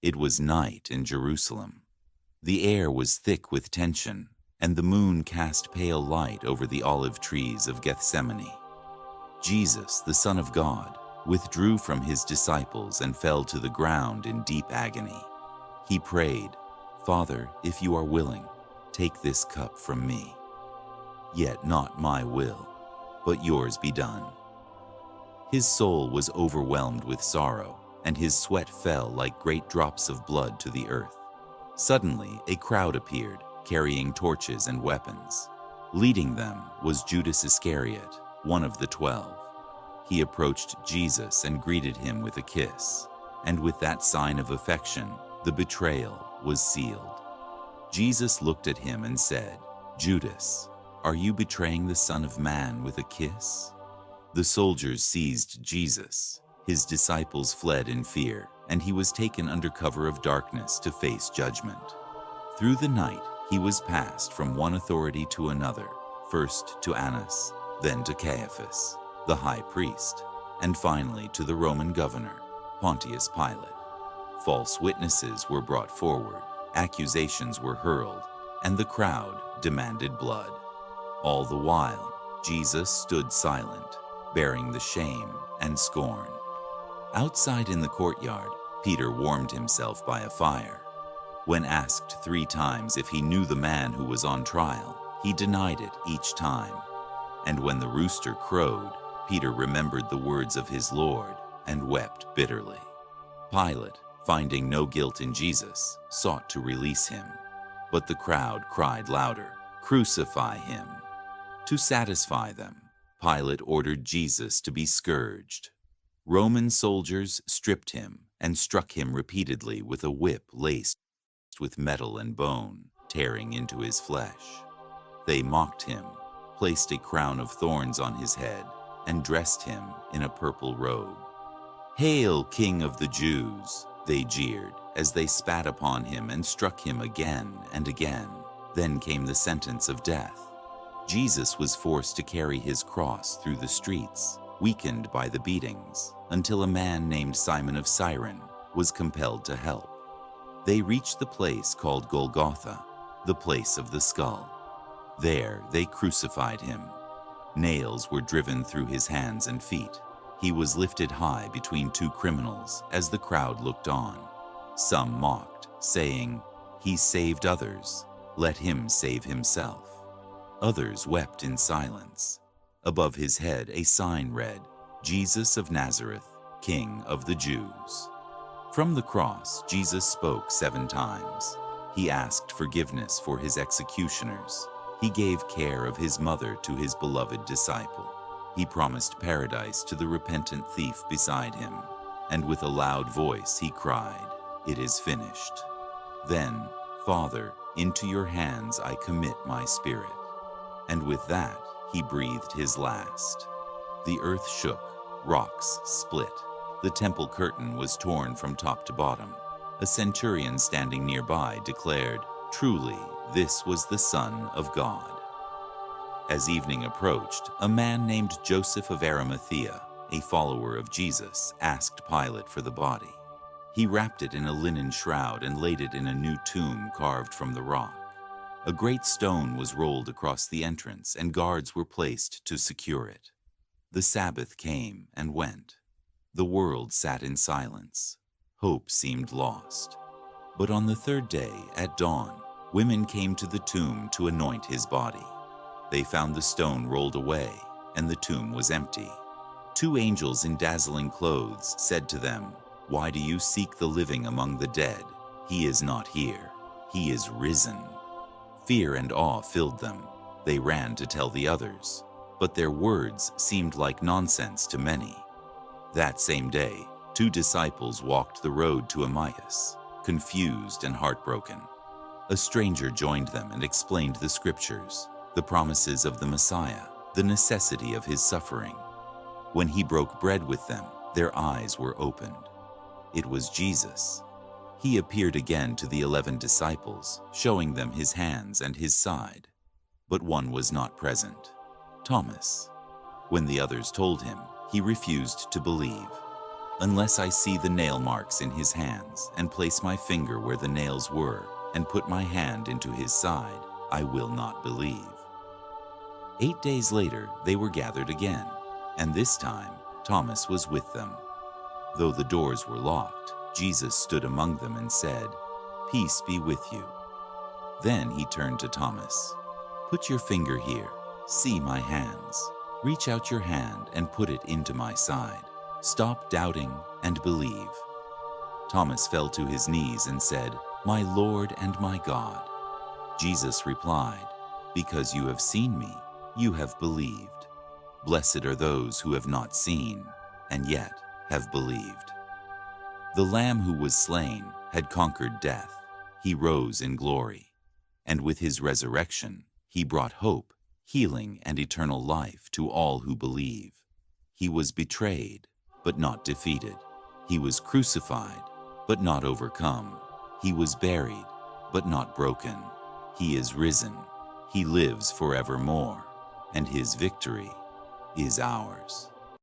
It was night in Jerusalem. The air was thick with tension, and the moon cast pale light over the olive trees of Gethsemane. Jesus, the Son of God, withdrew from his disciples and fell to the ground in deep agony. He prayed, "Father, if you are willing, take this cup from me. Yet not my will, but yours be done." His soul was overwhelmed with sorrow, and his sweat fell like great drops of blood to the earth. Suddenly, a crowd appeared, carrying torches and weapons. Leading them was Judas Iscariot, one of the 12. He approached Jesus and greeted him with a kiss, and with that sign of affection, the betrayal was sealed. Jesus looked at him and said, "Judas, are you betraying the Son of Man with a kiss?" The soldiers seized Jesus. His disciples fled in fear, and he was taken under cover of darkness to face judgment. Through the night, he was passed from one authority to another, first to Annas, then to Caiaphas, the high priest, and finally to the Roman governor, Pontius Pilate. False witnesses were brought forward, accusations were hurled, and the crowd demanded blood. All the while, Jesus stood silent, bearing the shame and scorn. Outside in the courtyard, Peter warmed himself by a fire. When asked 3 times if he knew the man who was on trial, he denied it each time. And when the rooster crowed, Peter remembered the words of his Lord and wept bitterly. Pilate, finding no guilt in Jesus, sought to release him. But the crowd cried louder, "Crucify him!" To satisfy them, Pilate ordered Jesus to be scourged. Roman soldiers stripped him and struck him repeatedly with a whip laced with metal and bone, tearing into his flesh. They mocked him, placed a crown of thorns on his head, and dressed him in a purple robe. "Hail, King of the Jews!" they jeered as they spat upon him and struck him again and again. Then came the sentence of death. Jesus was forced to carry his cross through the streets, weakened by the beatings, until a man named Simon of Cyrene was compelled to help. They reached the place called Golgotha, the place of the skull. There they crucified him. Nails were driven through his hands and feet. He was lifted high between 2 criminals as the crowd looked on. Some mocked, saying, "He saved others, let him save himself." Others wept in silence. Above his head a sign read, "Jesus of Nazareth, King of the Jews." From the cross, Jesus spoke 7 times. He asked forgiveness for his executioners. He gave care of his mother to his beloved disciple. He promised paradise to the repentant thief beside him. And with a loud voice he cried, "It is finished." Then, "Father, into your hands I commit my spirit." And with that, he breathed his last. The earth shook, rocks split. The temple curtain was torn from top to bottom. A centurion standing nearby declared, "Truly, this was the Son of God." As evening approached, a man named Joseph of Arimathea, a follower of Jesus, asked Pilate for the body. He wrapped it in a linen shroud and laid it in a new tomb carved from the rock. A great stone was rolled across the entrance, and guards were placed to secure it. The Sabbath came and went. The world sat in silence. Hope seemed lost. But on the 3rd day, at dawn, women came to the tomb to anoint his body. They found the stone rolled away, and the tomb was empty. 2 angels in dazzling clothes said to them, "Why do you seek the living among the dead? He is not here. He is risen." Fear and awe filled them. They ran to tell the others, but their words seemed like nonsense to many. That same day, 2 disciples walked the road to Emmaus, confused and heartbroken. A stranger joined them and explained the scriptures, the promises of the Messiah, the necessity of his suffering. When he broke bread with them, their eyes were opened. It was Jesus. He appeared again to the 11 disciples, showing them his hands and his side. But one was not present, Thomas. When the others told him, he refused to believe. Unless I see the nail marks in his hands and place my finger where the nails were and put my hand into his side, I will not believe." 8 days later, they were gathered again, and this time Thomas was with them. Though the doors were locked, Jesus stood among them and said, "Peace be with you." Then he turned to Thomas. "Put your finger here. See my hands. Reach out your hand and put it into my side. Stop doubting and believe." Thomas fell to his knees and said, "My Lord and my God." Jesus replied, "Because you have seen me, you have believed. Blessed are those who have not seen and yet have believed." The Lamb who was slain had conquered death. He rose in glory, and with his resurrection, he brought hope, healing, and eternal life to all who believe. He was betrayed, but not defeated. He was crucified, but not overcome. He was buried, but not broken. He is risen. He lives forevermore, and his victory is ours.